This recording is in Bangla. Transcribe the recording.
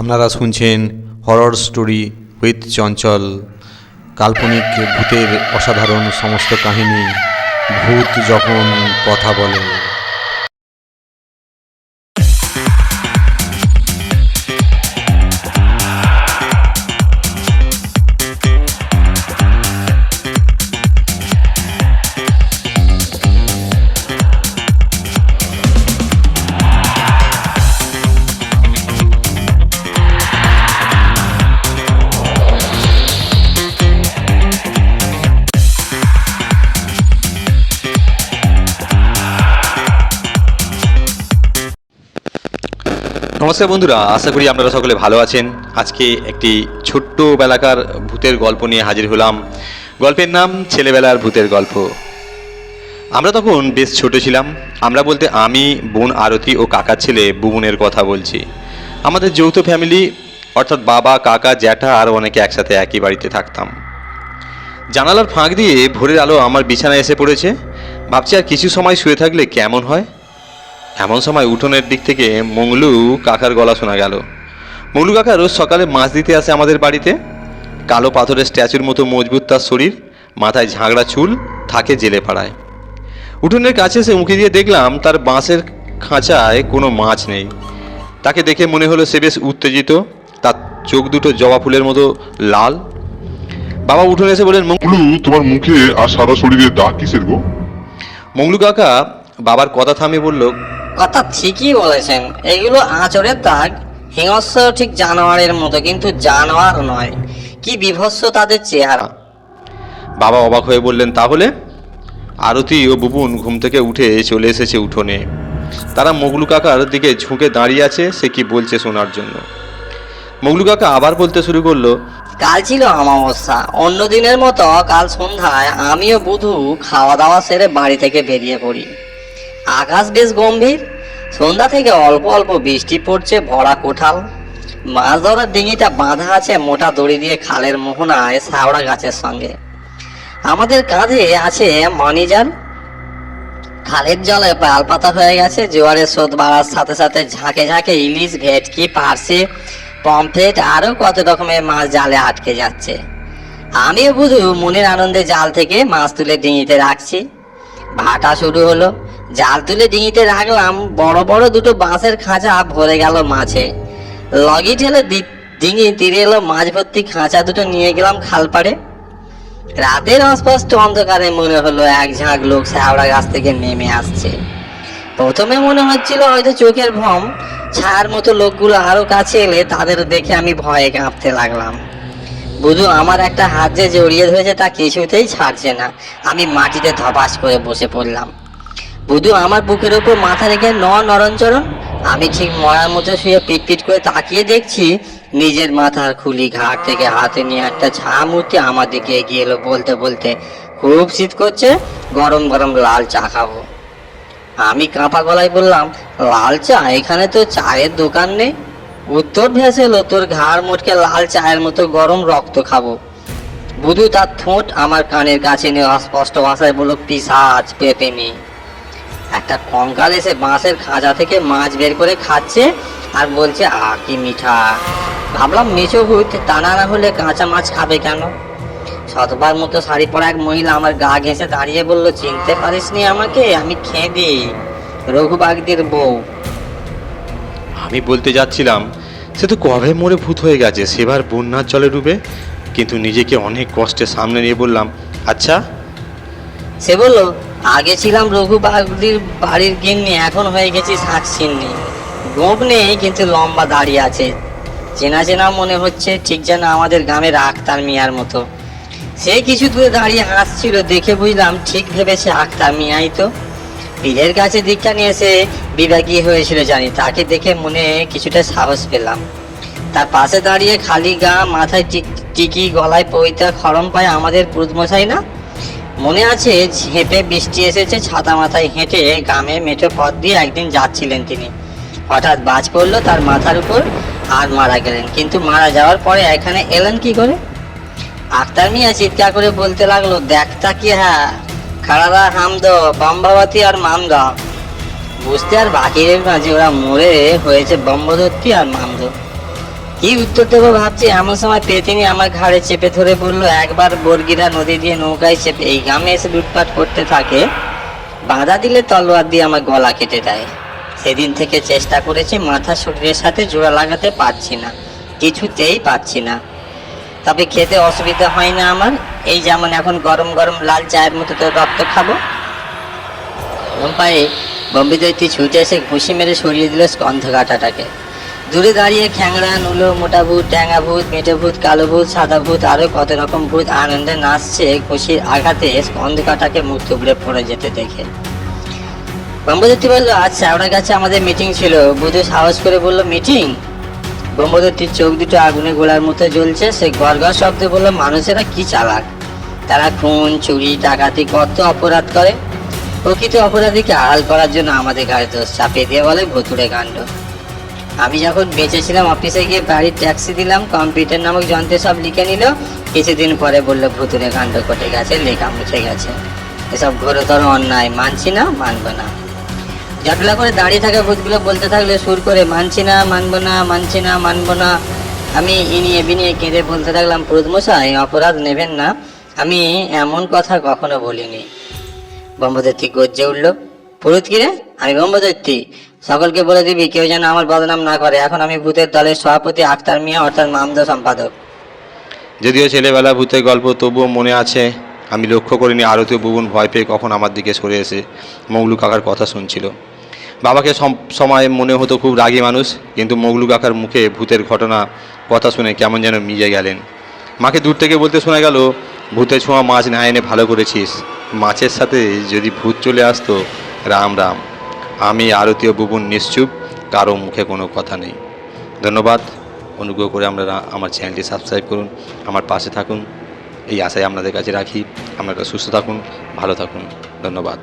আপনারা শুনছেন হরর স্টোরি উইথ চঞ্চল। কাল্পনিক ভূতের অসাধারণ সমস্ত কাহিনী। ভূত যখন কথা বলে। নমস্কার বন্ধুরা, আশা করি আপনারা সকলে ভালো আছেন। আজকে একটি ছোট্ট বেলাকার ভূতের গল্প নিয়ে হাজির হলাম। গল্পের নাম ছেলেবেলার ভূতের গল্প। আমরা তখন বেশ ছোট ছিলাম। আমরা বলতে আমি, বোন আরতি ও কাকার ছেলে বুবনের কথা বলছি। আমাদের যৌথ ফ্যামিলি, অর্থাৎ বাবা, কাকা, জ্যাঠা আর অনেকে একসাথে একই বাড়িতে থাকতাম। জানালার ফাঁক দিয়ে ভোরের আলো আমার বিছানায় এসে পড়েছে। ভাবছি আর কিছু সময় শুয়ে থাকলে কেমন হয়। এমন সময় উঠোনের দিক থেকে মংলু কাকার গলা শোনা গেল। মংলু কাকা রোজ সকালে মাছ দিতে আসে আমাদের বাড়িতে। কালো পাথরের স্ট্যাচুর মতো মজবুত তার শরীর, মাথায় ঝাঁকড়া চুল, থাকে জেলে পাড়ায়। উঠোনের কাছে এসে উঁকি দিয়ে দেখলাম তার বাঁশের খাঁচায় কোনো মাছ নেই। তাকে দেখে মনে হলো সে বেশ উত্তেজিত। তার চোখ দুটো জবা ফুলের মতো লাল। বাবা উঠোনে এসে বললেন, মংলু, তোমার মুখে আর সারা শরীরে দাগ কিসের গো? মংলু কাকা বাবার কথা থামিয়ে বলল, কথা ঠিকই বলেছেন, এগুলো আঁচড়ের দাগ। হিংস্র ঠিক জানোয়ারের মতো, কিন্তু জানোয়ার নয়। কি বিভৎস তাদের চেহারা। বাবা অবাক হয়ে বললেন, তাহলে? আরতি ও বুবুন ঘুম থেকে উঠে চলে এসেছে উঠোনে। তারা মগলু কাকার দিকে ঝুঁকে দাঁড়িয়ে আছে সে কি বলছে শোনার জন্য। মগলু কাকা আবার বলতে শুরু করলো, কাল ছিল অমাবস্যা। অন্য দিনের মতো কাল সন্ধ্যায় আমিও বুধু খাওয়া দাওয়া সেরে বাড়ি থেকে বেরিয়ে পড়ি। আকাশ বেশ গম্ভীর। সন্ধ্যা থেকে অল্প অল্প বৃষ্টি পড়ছে। ভরা কোঠাল। মাছ ধরার ডিঙিটা বাঁধা আছে মোটা দড়ি দিয়ে খালের মোহনায় শাওড়া গাছের সঙ্গে। আমাদের কাঁধে আছে মণিজাল। খালের জলে পাল পাতা হয়ে গেছে। জোয়ারের স্রোত বাড়ার সাথে সাথে ঝাঁকে ঝাঁকে ইলিশ, ভেটকি, পার্সে, পমফ্রেট আরো কত রকমের মাছ জালে আটকে যাচ্ছে। আমিও বুধু মনের আনন্দে জাল থেকে মাছ তুলে ডিঙিতে রাখছি। ভাটা শুরু হলো। জাল তুলে ডিঙিতে রাখলাম। বড় বড় দুটো বাঁশের খাঁচা ভরে গেল মাছে। লগি ঠেলে ডিঙি তীরে এলো মাছ ভর্তি খাঁচা দুটো নিয়ে গেলাম খাল পাড়ে। রাতের অস্পষ্ট অন্ধকারে মনে হলো এক ঝাঁক লোক শ্যাওড়া গাছ থেকে নেমে আসছে। প্রথমে মনে হচ্ছিল হয়তো চোখের ভ্রম। ছায়ার মতো লোকগুলো আরো কাছে এলে তাদের দেখে আমি ভয়ে কাঁপতে লাগলাম। বুধু আমার একটা হাত যে জড়িয়ে ধরেছে তা কিছুতেই ছাড়ছে না। আমি মাটিতে ধপাস করে বসে পড়লাম। বুধু আমার বুকের উপর মাথা রেখে নরণচরণ। আমি ঠিক মরার মতো শুয়ে পিটপিট করে তাকিয়ে দেখছি নিজের মাথার খুলি ঘাট থেকে হাতে নিয়ে একটা ঝা মূর্তি আমার দিকে এগিয়ে এলো বলতে বলতে, খুব শীত করছে, গরম গরম লাল চা খাবো। আমি কাঁপা গলায় বললাম, লাল চা? এখানে তো চায়ের দোকান নেই। উত্তর ভেসে এলো, তোর ঘাড় মোটকে লাল চায়ের মতো গরম রক্ত খাবো। বুধু তার ঠোঁট আমার কানের কাছে নিয়ে অস্পষ্ট ভাষায় বলল, পিশাচ পেপেমি। একটা কঙ্কাল এসে বাঁশের খাঁচা থেকে মাছ বের করে খাচ্ছে আর বলছে, কি মিঠা। ভাবলাম মেছো ভূত, তা না হলে কাঁচা মাছ খাবে কেন? শতবার মতো শাড়ি পরা এক মহিলা আমার গা ঘেঁষে দাঁড়িয়ে বলল, চিনতে পারিসনি আমাকে? আমি খেদি, রঘুবাগদির বউ। আমি বলতে যাচ্ছিলাম, সে তো কবে মরে ভূত হয়ে গেছে, সেবার বন্যার জলে ডুবে। কিন্তু নিজেকে অনেক কষ্টে সামনে নিয়ে বললাম, আচ্ছা। সে বলল, আগে ছিলাম রঘুবাগদির বাড়ির গিন্নি, এখন হয়ে গেছি শাকসিন্নি। গোপ নেই কিন্তু লম্বা দাঁড়িয়ে আছে। চেনা চেনা মনে হচ্ছে, ঠিক যেন আমাদের গ্রামের আক্তার মিয়ার মতো। সে কিছু দূরে দাঁড়িয়ে হাসছিল দেখে বুঝলাম ঠিক ভেবেছে আক্তার মিয়াই তো। পীরের কাছে দীক্ষা নিয়ে এসে বিভাগী হয়েছিল জানি। তাকে দেখে মনে কিছুটা সাহস পেলাম। তার পাশে দাঁড়িয়ে খালি গা, মাথায় টিকি, গলায় পৈতা, খরম পায় আমাদের পুরুতমশাই না? মনে আছে ঝেঁপে বৃষ্টি এসেছে, ছাতা মাথায় হেঁটে গ্রামে মেঠো পথ দিয়ে একদিন যাচ্ছিলেন তিনি। হঠাৎ বাজ পড়লো তার মাথার উপর আর মারা গেলেন। কিন্তু মারা যাওয়ার পরে এখানে এলেন কি করে? আক্তার মিয়া চিৎকার করে বলতে লাগলো, দেখতা কি হ্যাঁ, খাড়ারা হামদ, বাম্বাবাতি আর মামদা। বুঝতে আর বাকি রইল না যে ওরা মরে হয়েছে ব্রহ্মদত্তি আর মামদ। কি উত্তর দেবো ভাবছি, এমন সময় পেতিনি আমার ঘাড়ে চেপে ধরে বলল, একবার বর্গিরা নদী দিয়ে নৌকায় চেপে এই গ্রামে এসে লুটপাট করতে থাকে, বাধা দিলে তলোয়ার দিয়ে আমার গলা কেটে দেয়। সেদিন থেকে চেষ্টা করেছি, মাথা শরীরের সাথে জোড়া লাগাতে পারছি না, কিছুতেই পারছি না। তবে খেতে অসুবিধা হয় না আমার, এই যেমন এখন গরম গরম লাল চায়ের মতো তো রক্ত খাবো। পায়ে বম্বে দৈত্যি ছুটে এসে ঘুষি মেরে সরিয়ে দিল স্কন্ধ কাটাটাকে। দূরে দাঁড়িয়ে খ্যাংরা, নুলো, মোটা ভূত, ট্যাঙা ভূত, মেটে ভূত, কালো ভূত, সাদা ভূত, আরো কত রকম ভূত আনন্দে নাচছে ঘুষির আঘাতে স্কন্ধ কাটাকে মুখ থুবড়ে পড়ে যেতে দেখে। ব্রহ্মদত্তি বলল, আজ শ্যাওড়া গাছে আমাদের মিটিং ছিল। বুধু সাহস করে বলল, মিটিং? ব্রহ্মদত্তির চোখ দুটো আগুনে গোলার মতো জ্বলছে। সে গড়গড় শব্দে বলল, মানুষেরা কি চালাক, তারা খুন, চুরি, ডাকাতি কত অপরাধ করে, প্রকৃত অপরাধীকে আড়াল করার জন্য আমাদের ঘাড়ে দোষ চাপিয়ে দিয়ে বলে ভুতুড়ে কাণ্ড। আমি যখন বেঁচেছিলাম অফিসে গিয়ে বাড়ির ট্যাক্সি দিলাম, কম্পিউটার নামক যন্ত্রে সব লিখে নিল, কিছুদিন পরে বললো ভুতুড়ে কাণ্ড ঘটে গেছে, লেখা মুছে গেছে। এসব ঘোরতর অন্যায়, মানছি না, মানব না। জটলা করে দাঁড়িয়ে থাকা ভূতগুলো বলতে থাকলে সুর করে, মানছি না, মানব না, মানছি না, মানব না। আমি ইনিয়ে বিনিয়ে কেঁদে বলতে থাকলাম, পুরুতমশাই অপরাধ নেবেন না, আমি এমন কথা কখনো বলিনি। ব্রহ্মদত্তি গর্জে উঠল, পুরুত কিরে? আমি ব্রহ্মদত্তি, সকলকে বলে দিবি কেউ যেন আমার বদনাম না করে। এখন আমি ভূতের দলের সভাপতি আক্তার মিয়া, অর্থাৎ মামদো সম্পাদক। যদিও ছেলেবেলা ভূতের গল্প, তবুও মনে আছে আমি লক্ষ্য করিনি আরতীয় বুবুন ভয় পেয়ে কখন আমার দিকে সরে এসে মগলু কাকার কথা শুনছিল। বাবাকে সব সময় মনে হতো খুব রাগী মানুষ, কিন্তু মগলু কাকার মুখে ভূতের ঘটনা কথা শুনে কেমন যেন মিজে গেলেন। মাকে দূর থেকে বলতে শোনা গেল, ভূতের ছোঁয়া মাছ না এনে ভালো করেছিস, মাছের সাথে যদি ভূত চলে আসতো, রাম রাম। আমি আরতীয় বুবুন নিশ্চুপ, কারো মুখে কোনো কথা নেই। ধন্যবাদ। অনুগ্রহ করে আপনারা আমার চ্যানেলটি সাবস্ক্রাইব করুন, আমার পাশে থাকুন, এই আশায় আপনাদের কাছে রাখি। আপনারা সুস্থ থাকুন, ভালো থাকুন। ধন্যবাদ।